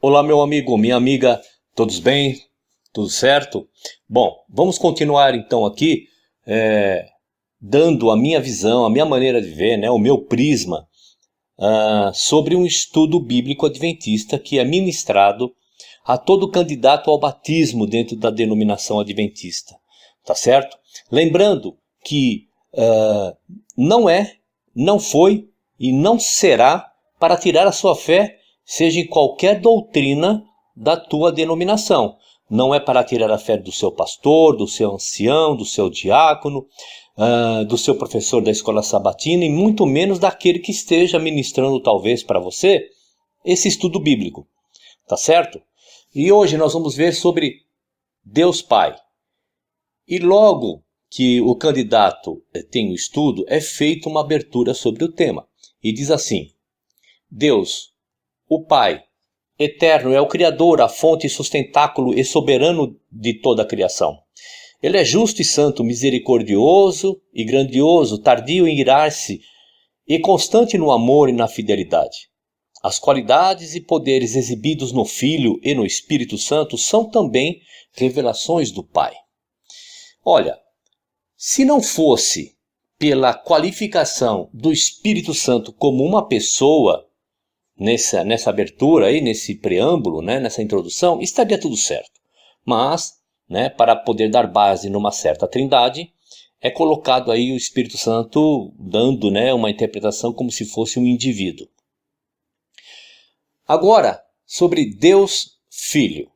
Olá, meu amigo, minha amiga, todos bem? Tudo certo? Bom, vamos continuar então aqui dando a minha visão, a minha maneira de ver, né, o meu prisma sobre um estudo bíblico adventista que é ministrado a todo candidato ao batismo dentro da denominação adventista, tá certo? Lembrando que não foi e não será para tirar a sua fé, seja em qualquer doutrina da tua denominação. Não é para tirar a fé do seu pastor, do seu ancião, do seu diácono, do seu professor da escola sabatina, e muito menos daquele que esteja ministrando talvez para você esse estudo bíblico, tá certo? E hoje nós vamos ver sobre Deus Pai. E logo que o candidato tem o estudo, é feita uma abertura sobre o tema. E diz assim: Deus, o Pai, eterno, é o Criador, a fonte, sustentáculo e soberano de toda a criação. Ele é justo e santo, misericordioso e grandioso, tardio em irar-se e constante no amor e na fidelidade. As qualidades e poderes exibidos no Filho e no Espírito Santo são também revelações do Pai. Olha, se não fosse pela qualificação do Espírito Santo como uma pessoa, nessa abertura aí, nesse preâmbulo, né, nessa introdução, estaria tudo certo. Mas, né, para poder dar base numa certa trindade, é colocado aí o Espírito Santo dando, né, uma interpretação como se fosse um indivíduo. Agora, sobre Deus Filho.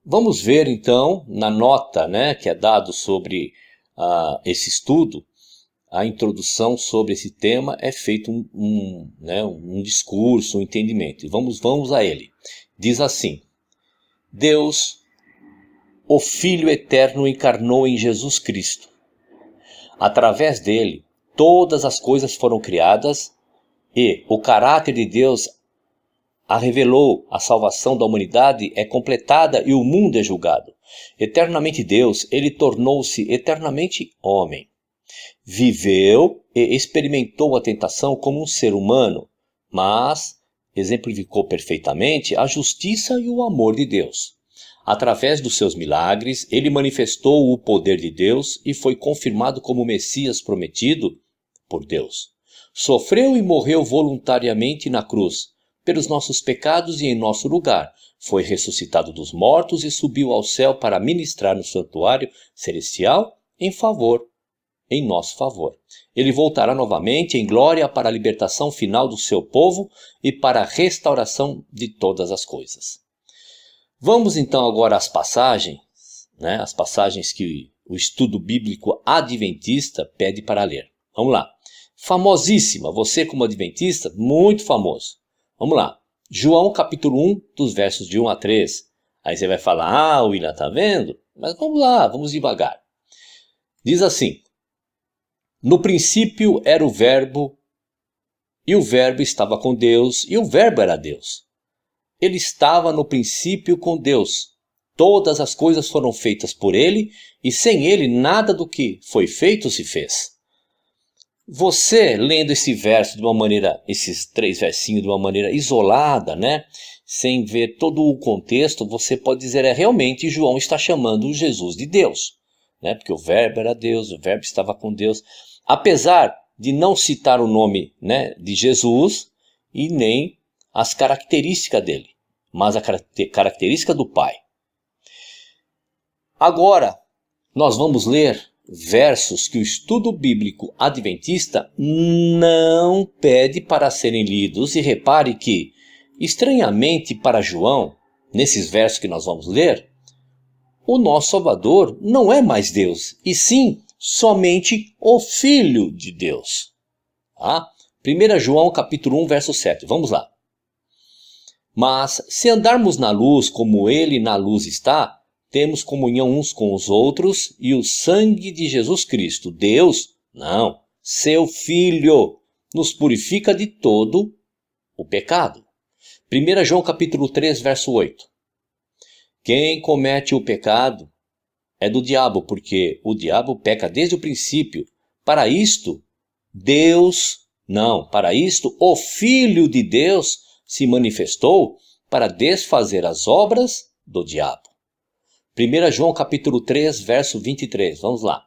Vamos ver então, na nota, né, que é dado sobre esse estudo, a introdução sobre esse tema é feito um discurso, um entendimento. E vamos a ele. Diz assim: Deus, o Filho eterno, encarnou em Jesus Cristo. Através dele, todas as coisas foram criadas e o caráter de Deus a revelou. A salvação da humanidade é completada e o mundo é julgado. Eternamente Deus, ele tornou-se eternamente homem. Viveu e experimentou a tentação como um ser humano, mas exemplificou perfeitamente a justiça e o amor de Deus. Através dos seus milagres, ele manifestou o poder de Deus e foi confirmado como o Messias prometido por Deus. Sofreu e morreu voluntariamente na cruz, pelos nossos pecados e em nosso lugar. Foi ressuscitado dos mortos e subiu ao céu para ministrar no santuário celestial em nosso favor. Ele voltará novamente em glória para a libertação final do seu povo e para a restauração de todas as coisas. Vamos então agora às passagens, né? As passagens que o estudo bíblico adventista pede para ler. Vamos lá. Famosíssima, você como adventista, muito famoso. Vamos lá. João capítulo 1, dos versos de 1 a 3. Aí você vai falar, William, tá vendo? Mas vamos lá, vamos devagar. Diz assim: No princípio era o Verbo, e o Verbo estava com Deus, e o Verbo era Deus. Ele estava no princípio com Deus. Todas as coisas foram feitas por ele, e sem ele nada do que foi feito se fez. Você, lendo esse verso de uma maneira, esses 3 versinhos de uma maneira isolada, né, sem ver todo o contexto, você pode dizer, realmente João está chamando Jesus de Deus, né, porque o Verbo era Deus, o Verbo estava com Deus, apesar de não citar o nome, né, de Jesus e nem as características dele, mas a característica do Pai. Agora, nós vamos ler versos que o estudo bíblico adventista não pede para serem lidos. E repare que, estranhamente para João, nesses versos que nós vamos ler, o nosso Salvador não é mais Deus, e sim somente o Filho de Deus. 1 João capítulo 1, verso 7. Vamos lá. Mas se andarmos na luz como ele na luz está, temos comunhão uns com os outros, e o sangue de Jesus Cristo, Deus, não, seu Filho, nos purifica de todo o pecado. 1 João capítulo 3, verso 8. Quem comete o pecado é do diabo, porque o diabo peca desde o princípio. Para isto, o Filho de Deus se manifestou para desfazer as obras do diabo. 1 João capítulo 3, verso 23, vamos lá.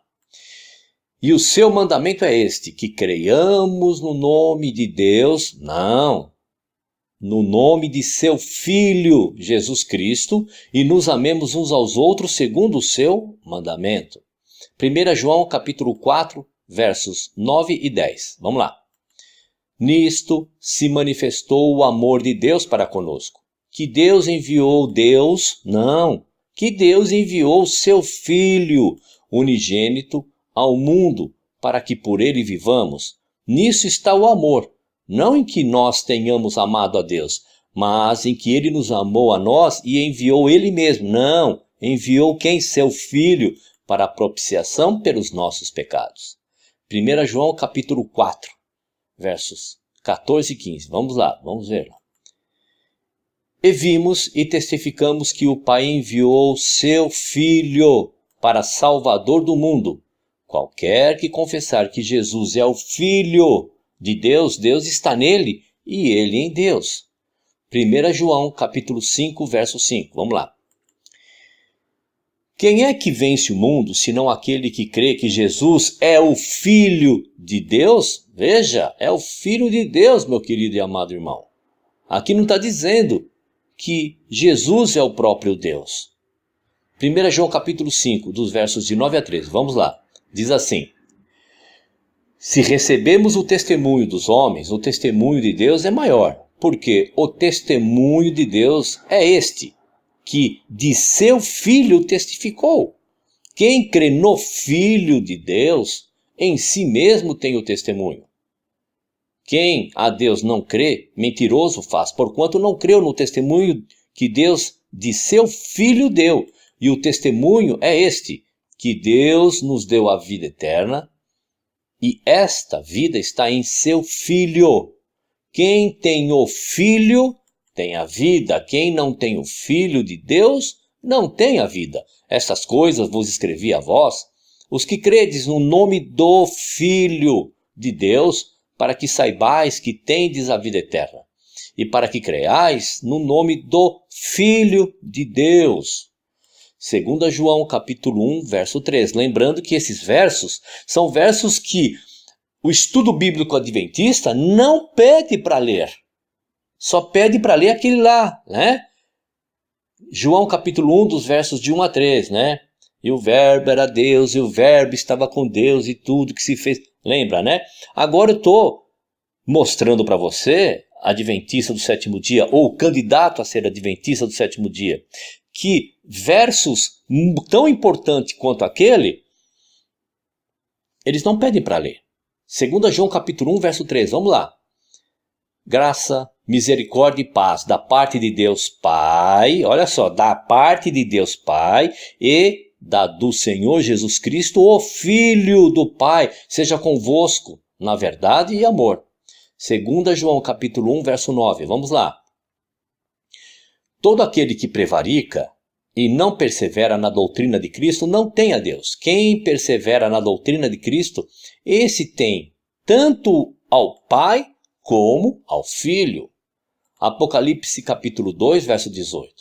E o seu mandamento é este, que creiamos no nome de Deus, não, no nome de seu Filho, Jesus Cristo, e nos amemos uns aos outros segundo o seu mandamento. 1 João capítulo 4, versos 9 e 10. Vamos lá. Nisto se manifestou o amor de Deus para conosco. Que Deus enviou o seu Filho unigênito ao mundo para que por ele vivamos. Nisso está o amor, não em que nós tenhamos amado a Deus, mas em que ele nos amou a nós e enviou ele mesmo. Não, enviou quem? Seu Filho, para a propiciação pelos nossos pecados. 1 João capítulo 4, versos 14 e 15. Vamos lá, vamos ver. E vimos e testificamos que o Pai enviou seu Filho para Salvador do mundo. Qualquer que confessar que Jesus é o Filho de Deus, Deus está nele e ele em Deus. 1 João capítulo 5, verso 5. Vamos lá. Quem é que vence o mundo, senão aquele que crê que Jesus é o Filho de Deus? Veja, é o Filho de Deus, meu querido e amado irmão. Aqui não está dizendo que Jesus é o próprio Deus. 1 João capítulo 5, dos versos de 9 a 13. Vamos lá. Diz assim: se recebemos o testemunho dos homens, o testemunho de Deus é maior, porque o testemunho de Deus é este, que de seu Filho testificou. Quem crê no Filho de Deus, em si mesmo tem o testemunho. Quem a Deus não crê, mentiroso faz, porquanto não creu no testemunho que Deus de seu Filho deu. E o testemunho é este, que Deus nos deu a vida eterna, e esta vida está em seu Filho. Quem tem o Filho tem a vida. Quem não tem o Filho de Deus não tem a vida. Essas coisas vos escrevi a vós, os que credes no nome do Filho de Deus, para que saibais que tendes a vida eterna, e para que creiais no nome do Filho de Deus. 2 João capítulo 1, verso 3. Lembrando que esses versos são versos que o estudo bíblico adventista não pede para ler. Só pede para ler aquele lá, né? João capítulo 1, dos versos de 1 a 3, né? E o verbo era Deus, e o verbo estava com Deus, e tudo que se fez. Lembra, né? Agora eu estou mostrando para você, adventista do sétimo dia, ou candidato a ser adventista do sétimo dia, que versos tão importantes quanto aquele, eles não pedem para ler. 2 João capítulo 1, verso 3, vamos lá. Graça, misericórdia e paz da parte de Deus Pai, olha só, da parte de Deus Pai e do Senhor Jesus Cristo, o Filho do Pai, seja convosco na verdade e amor. 2 João capítulo 1, verso 9, vamos lá. Todo aquele que prevarica e não persevera na doutrina de Cristo não tem a Deus. Quem persevera na doutrina de Cristo, esse tem tanto ao Pai como ao Filho. Apocalipse capítulo 2, verso 18.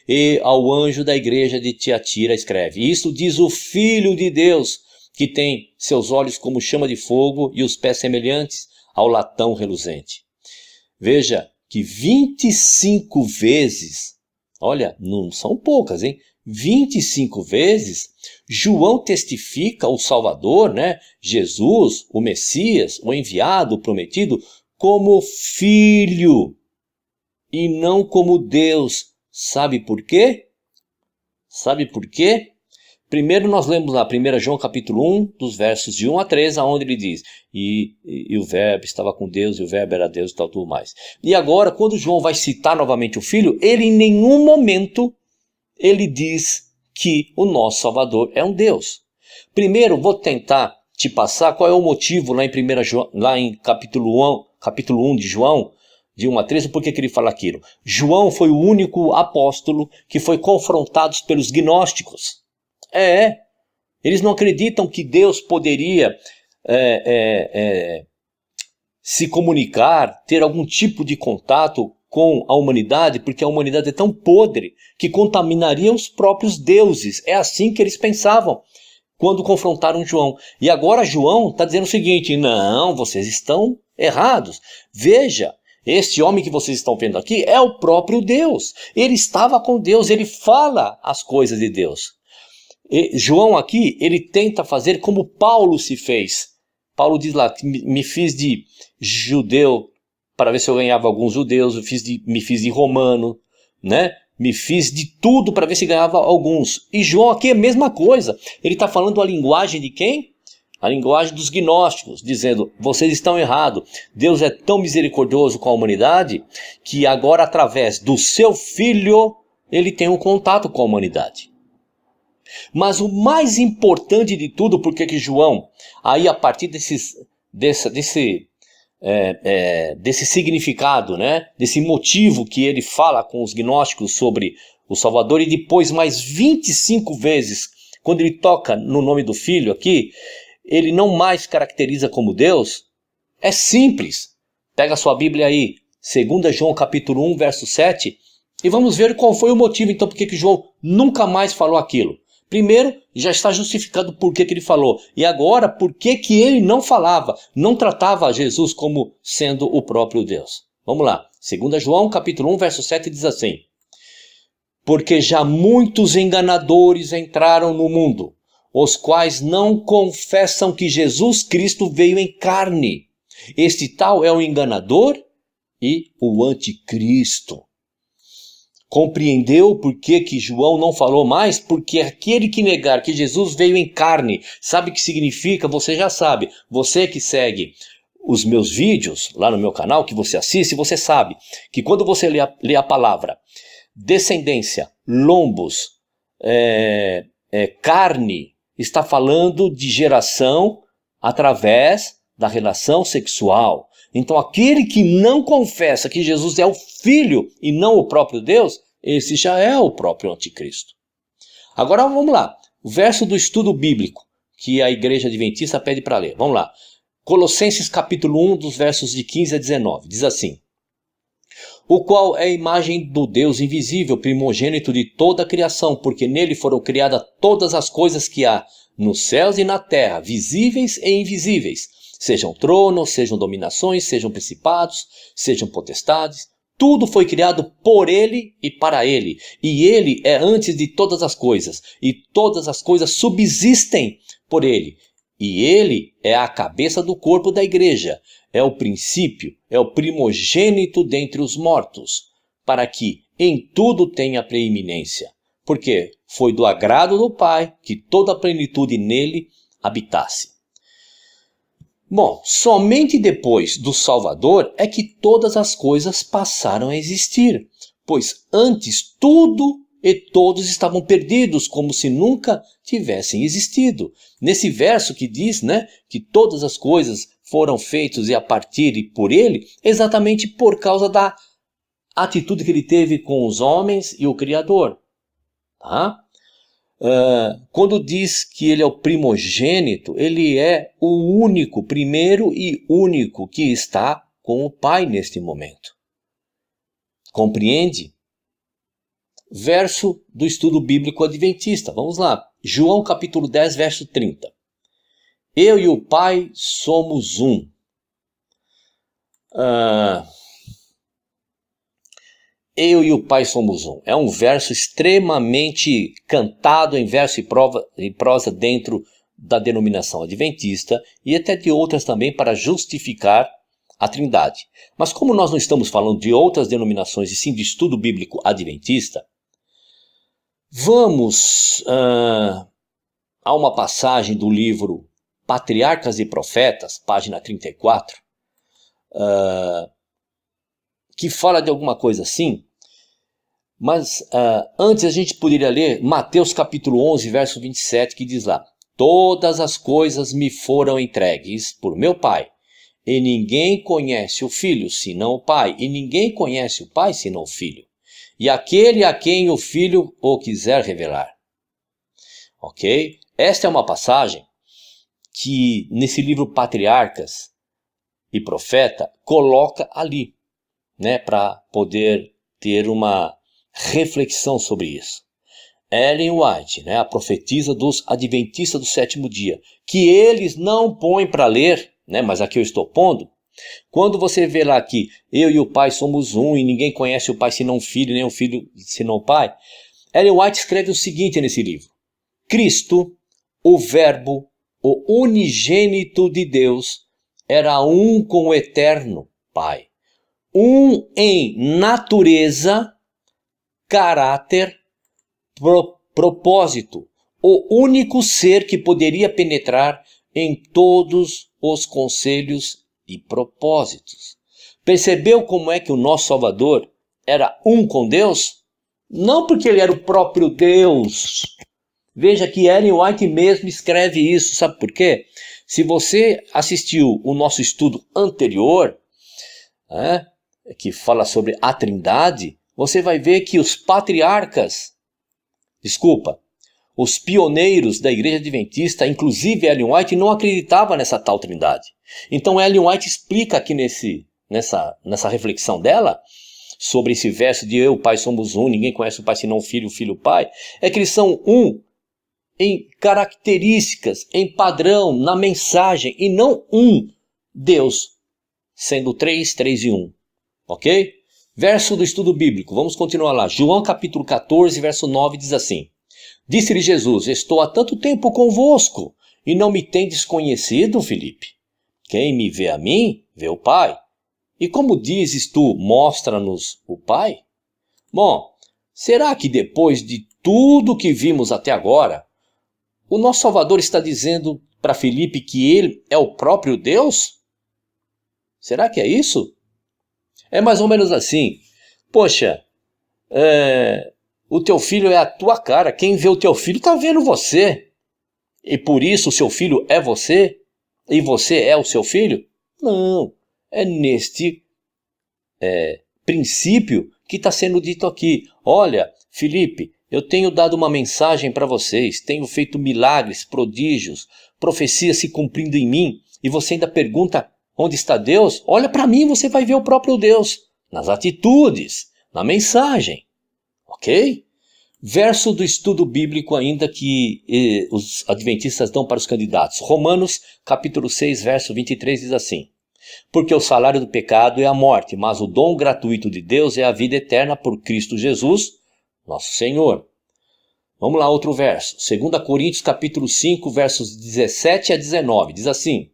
E ao anjo da igreja de Tiatira escreve: isto diz o Filho de Deus, que tem seus olhos como chama de fogo e os pés semelhantes ao latão reluzente. Veja que 25 vezes, olha, não são poucas, hein? 25 vezes, João testifica o Salvador, né? Jesus, o Messias, o enviado, o prometido, como Filho e não como Deus. Sabe por quê? Sabe por quê? Primeiro nós lemos lá 1 João capítulo 1, dos versos de 1 a 3, onde ele diz, e o verbo estava com Deus, e o verbo era Deus e tal, tudo mais. E agora, quando João vai citar novamente o Filho, ele em nenhum momento, ele diz que o nosso Salvador é um Deus. Primeiro, vou tentar te passar qual é o motivo lá em, lá em capítulo 1 de João, de 1 a 13, por que ele fala aquilo? João foi o único apóstolo que foi confrontado pelos gnósticos. Eles não acreditam que Deus poderia se comunicar, ter algum tipo de contato com a humanidade, porque a humanidade é tão podre que contaminaria os próprios deuses. É assim que eles pensavam quando confrontaram João. E agora João está dizendo o seguinte: não, vocês estão errados. Veja, este homem que vocês estão vendo aqui é o próprio Deus. Ele estava com Deus, ele fala as coisas de Deus. E João aqui, ele tenta fazer como Paulo se fez. Paulo diz lá, me fiz de judeu para ver se eu ganhava alguns judeus, me fiz de romano, né? Me fiz de tudo para ver se ganhava alguns. E João aqui é a mesma coisa. Ele está falando a linguagem de quem? A linguagem dos gnósticos, dizendo, vocês estão errados. Deus é tão misericordioso com a humanidade que agora, através do seu filho, ele tem um contato com a humanidade. Mas o mais importante de tudo, porque que João, aí a partir desse significado, né, desse motivo que ele fala com os gnósticos sobre o Salvador, e depois mais 25 vezes, quando ele toca no nome do Filho aqui, ele não mais caracteriza como Deus, é simples. Pega a sua Bíblia aí, 2 João capítulo 1, verso 7, e vamos ver qual foi o motivo, então, porque que João nunca mais falou aquilo. Primeiro, já está justificado por que ele falou. E agora, por que ele não falava, não tratava Jesus como sendo o próprio Deus. Vamos lá. 2 João, capítulo 1, verso 7 diz assim: porque já muitos enganadores entraram no mundo, os quais não confessam que Jesus Cristo veio em carne. Este tal é o enganador e o anticristo. Compreendeu por que João não falou mais? Porque aquele que negar que Jesus veio em carne, sabe o que significa? Você já sabe. Você que segue os meus vídeos lá no meu canal, que você assiste, você sabe que quando você lê a palavra descendência, lombos, carne, está falando de geração através da relação sexual. Então aquele que não confessa que Jesus é o Filho e não o próprio Deus, esse já é o próprio anticristo. Agora vamos lá, o verso do estudo bíblico que a Igreja Adventista pede para ler. Vamos lá, Colossenses capítulo 1, dos versos de 15 a 19, diz assim: o qual é a imagem do Deus invisível, primogênito de toda a criação, porque nele foram criadas todas as coisas que há nos céus e na terra, visíveis e invisíveis, sejam tronos, sejam dominações, sejam principados, sejam potestades. Tudo foi criado por ele e para ele. E ele é antes de todas as coisas. E todas as coisas subsistem por ele. E ele é a cabeça do corpo da igreja. É o princípio, é o primogênito dentre os mortos, para que em tudo tenha preeminência. Porque foi do agrado do Pai que toda a plenitude nele habitasse. Bom, somente depois do Salvador é que todas as coisas passaram a existir, pois antes tudo e todos estavam perdidos, como se nunca tivessem existido. Nesse verso que diz, né, que todas as coisas foram feitas e a partir e por ele, exatamente por causa da atitude que ele teve com os homens e o Criador. Tá? Quando diz que ele é o primogênito, ele é o único, primeiro e único que está com o Pai neste momento. Compreende? Verso do estudo bíblico adventista. Vamos lá. João capítulo 10, verso 30. Eu e o Pai somos um. Eu e o Pai somos um. É um verso extremamente cantado em verso e prosa dentro da denominação adventista e até de outras também para justificar a Trindade. Mas como nós não estamos falando de outras denominações e sim de estudo bíblico adventista, vamos a uma passagem do livro Patriarcas e Profetas, página 34, que fala de alguma coisa assim, mas antes a gente poderia ler Mateus capítulo 11, verso 27, que diz lá: todas as coisas me foram entregues por meu Pai, e ninguém conhece o Filho senão o Pai, e ninguém conhece o Pai senão o Filho, e aquele a quem o Filho o quiser revelar. Ok? Esta é uma passagem que nesse livro Patriarcas e Profeta coloca ali. né, para poder ter uma reflexão sobre isso. Ellen White, né, a profetisa dos adventistas do sétimo dia, que eles não põem para ler, né, mas aqui eu estou pondo. Quando você vê lá que eu e o Pai somos um e ninguém conhece o Pai senão o Filho, nem o Filho senão o Pai, Ellen White escreve o seguinte nesse livro: Cristo, o Verbo, o unigênito de Deus, era um com o eterno Pai, um em natureza, caráter, propósito, o único ser que poderia penetrar em todos os conselhos e propósitos. Percebeu como é que o nosso Salvador era um com Deus? Não porque ele era o próprio Deus. Veja que Ellen White mesmo escreve isso, sabe por quê? Se você assistiu o nosso estudo anterior, que fala sobre a Trindade, você vai ver que os os pioneiros da Igreja Adventista, inclusive Ellen White, não acreditavam nessa tal Trindade. Então Ellen White explica aqui nessa reflexão dela, sobre esse verso de eu e o Pai somos um, ninguém conhece o Pai senão o Filho e o Pai, é que eles são um em características, em padrão, na mensagem, e não um Deus, sendo três e um. Ok? Verso do estudo bíblico, vamos continuar lá. João capítulo 14, verso 9 diz assim: Disse-lhe Jesus, estou há tanto tempo convosco, e não me tendes conhecido, Filipe? Quem me vê a mim, vê o Pai. E como dizes tu, mostra-nos o Pai? Bom, será que depois de tudo que vimos até agora, o nosso Salvador está dizendo para Filipe que ele é o próprio Deus? Será que é isso? É mais ou menos assim. Poxa, o teu filho é a tua cara. Quem vê o teu filho está vendo você. E por isso o seu filho é você? E você é o seu filho? Não. É neste princípio que está sendo dito aqui. Olha, Filipe, eu tenho dado uma mensagem para vocês. Tenho feito milagres, prodígios, profecias se cumprindo em mim. E você ainda pergunta: onde está Deus? Olha para mim, você vai ver o próprio Deus. Nas atitudes, na mensagem. Ok? Verso do estudo bíblico ainda que os adventistas dão para os candidatos. Romanos capítulo 6, verso 23 diz assim: Porque o salário do pecado é a morte, mas o dom gratuito de Deus é a vida eterna por Cristo Jesus, nosso Senhor. Vamos lá, outro verso. 2 Coríntios capítulo 5, versos 17 a 19. Diz assim: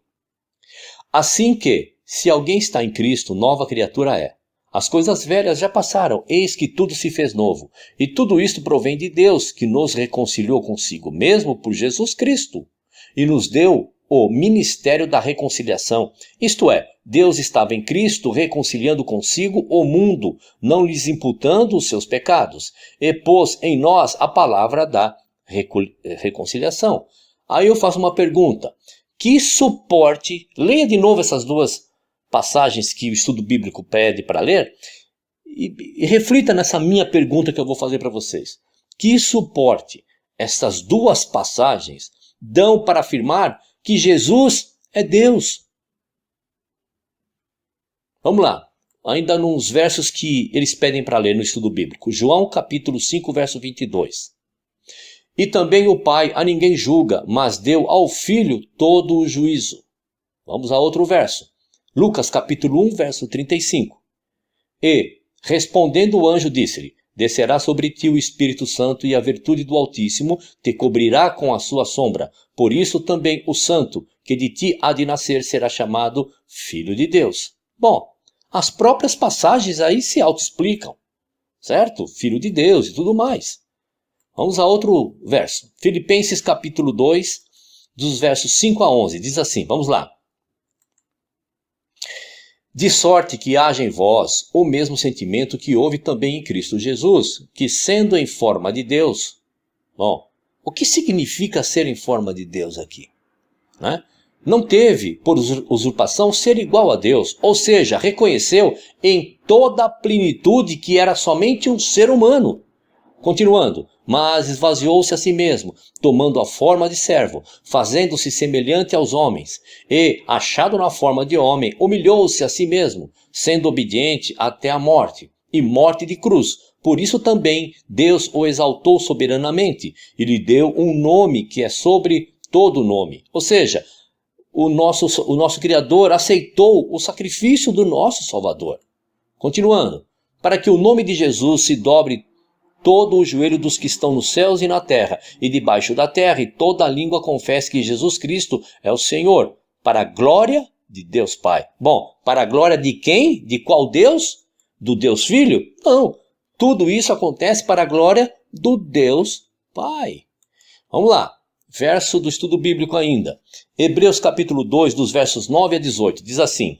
Assim que, se alguém está em Cristo, nova criatura é. As coisas velhas já passaram, eis que tudo se fez novo. E tudo isto provém de Deus, que nos reconciliou consigo mesmo por Jesus Cristo, e nos deu o ministério da reconciliação. Isto é, Deus estava em Cristo reconciliando consigo o mundo, não lhes imputando os seus pecados, e pôs em nós a palavra da reconciliação. Aí eu faço uma pergunta. Que suporte, leia de novo essas duas passagens que o estudo bíblico pede para ler e reflita nessa minha pergunta que eu vou fazer para vocês. Que suporte essas duas passagens dão para afirmar que Jesus é Deus? Vamos lá, ainda nos versos que eles pedem para ler no estudo bíblico. João capítulo 5, verso 22. E também o Pai a ninguém julga, mas deu ao Filho todo o juízo. Vamos a outro verso. Lucas capítulo 1, verso 35. E, respondendo o anjo, disse-lhe: Descerá sobre ti o Espírito Santo e a virtude do Altíssimo te cobrirá com a sua sombra. Por isso também o Santo, que de ti há de nascer, será chamado Filho de Deus. Bom, as próprias passagens aí se autoexplicam, certo? Filho de Deus e tudo mais. Vamos a outro verso. Filipenses capítulo 2, dos versos 5 a 11. Diz assim, vamos lá. De sorte que haja em vós o mesmo sentimento que houve também em Cristo Jesus, que sendo em forma de Deus... Bom, o que significa ser em forma de Deus aqui? Né? Não teve, por usurpação, ser igual a Deus, ou seja, reconheceu em toda a plenitude que era somente um ser humano. Continuando, mas esvaziou-se a si mesmo, tomando a forma de servo, fazendo-se semelhante aos homens, e, achado na forma de homem, humilhou-se a si mesmo, sendo obediente até a morte, e morte de cruz. Por isso também Deus o exaltou soberanamente, e lhe deu um nome que é sobre todo nome. Ou seja, o nosso Criador aceitou o sacrifício do nosso Salvador. Continuando, para que o nome de Jesus se dobre todo o joelho dos que estão nos céus e na terra, e debaixo da terra, e toda a língua confesse que Jesus Cristo é o Senhor, para a glória de Deus Pai. Bom, para a glória de quem? De qual Deus? Do Deus Filho? Não, tudo isso acontece para a glória do Deus Pai. Vamos lá, verso do estudo bíblico ainda. Hebreus capítulo 2, dos versos 9 a 18, diz assim: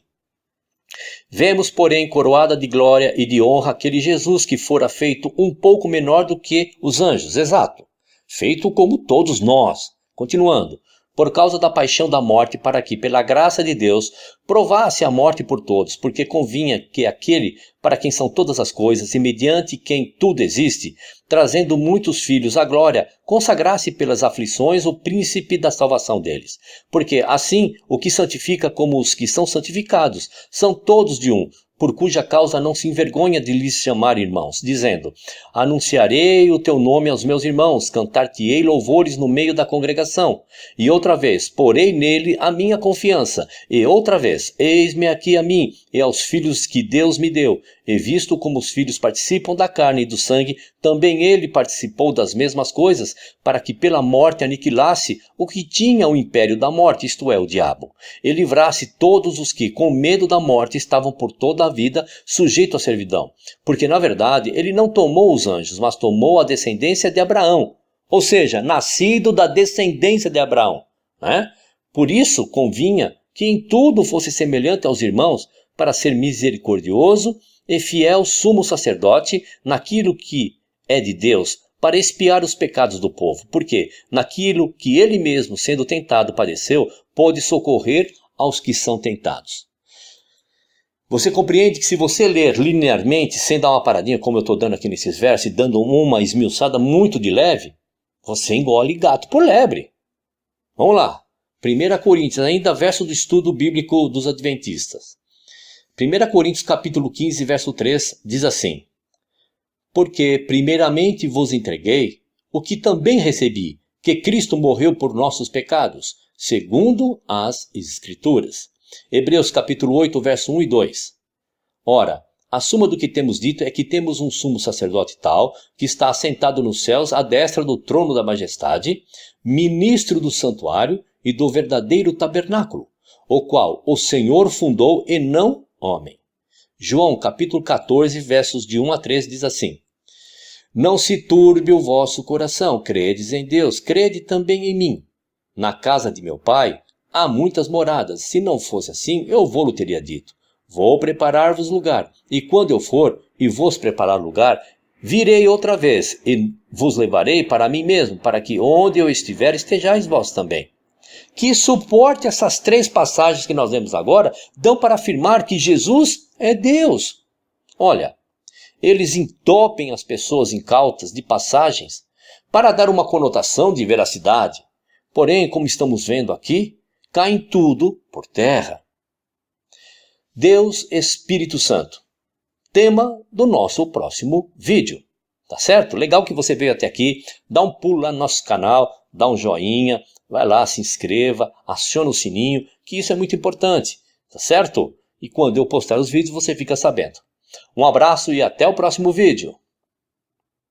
Vemos, porém, coroada de glória e de honra aquele Jesus que fora feito um pouco menor do que os anjos, exato, feito como todos nós. Continuando, por causa da paixão da morte, para que, pela graça de Deus, provasse a morte por todos, porque convinha que aquele para quem são todas as coisas e mediante quem tudo existe, trazendo muitos filhos à glória, consagrasse pelas aflições o príncipe da salvação deles. Porque assim o que santifica como os que são santificados são todos de um, por cuja causa não se envergonha de lhes chamar irmãos, dizendo: Anunciarei o teu nome aos meus irmãos, cantar-te-ei louvores no meio da congregação. E outra vez, porei nele a minha confiança. E outra vez, eis-me aqui a mim e aos filhos que Deus me deu. E visto como os filhos participam da carne e do sangue, também ele participou das mesmas coisas, para que pela morte aniquilasse o que tinha o império da morte, isto é, o diabo, e livrasse todos os que, com medo da morte, estavam por toda a vida sujeitos à servidão. Porque, na verdade, ele não tomou os anjos, mas tomou a descendência de Abraão, ou seja, nascido da descendência de Abraão, né? Por isso, convinha que em tudo fosse semelhante aos irmãos, para ser misericordioso e fiel sumo sacerdote naquilo que é de Deus, para expiar os pecados do povo, porque naquilo que ele mesmo, sendo tentado, padeceu, pôde socorrer aos que são tentados. Você compreende que se você ler linearmente, sem dar uma paradinha, como eu estou dando aqui nesses versos, e dando uma esmiuçada muito de leve, você engole gato por lebre. Vamos lá, 1 Coríntios, ainda verso do estudo bíblico dos adventistas. 1 Coríntios capítulo 15, verso 3, diz assim: Porque primeiramente vos entreguei o que também recebi, que Cristo morreu por nossos pecados, segundo as Escrituras. Hebreus capítulo 8, verso 1 e 2. Ora, a suma do que temos dito é que temos um sumo sacerdote tal, que está assentado nos céus à destra do trono da majestade, ministro do santuário e do verdadeiro tabernáculo, o qual o Senhor fundou e não homem. João capítulo 14, versos de 1 a 3 diz assim: Não se turbe o vosso coração, credes em Deus, crede também em mim. Na casa de meu pai há muitas moradas, se não fosse assim, eu vou-lo teria dito. Vou preparar-vos lugar, e quando eu for e vos preparar lugar, virei outra vez, e vos levarei para mim mesmo, para que onde eu estiver estejais vós também. Que suporte essas três passagens que nós lemos agora dão para afirmar que Jesus é Deus. Olha, eles entopem as pessoas incautas de passagens para dar uma conotação de veracidade. Porém, como estamos vendo aqui, cai tudo por terra. Deus Espírito Santo, tema do nosso próximo vídeo. Tá certo? Legal que você veio até aqui, dá um pulo lá no nosso canal, dá um joinha, vai lá, se inscreva, aciona o sininho, que isso é muito importante, tá certo? E quando eu postar os vídeos você fica sabendo. Um abraço e até o próximo vídeo.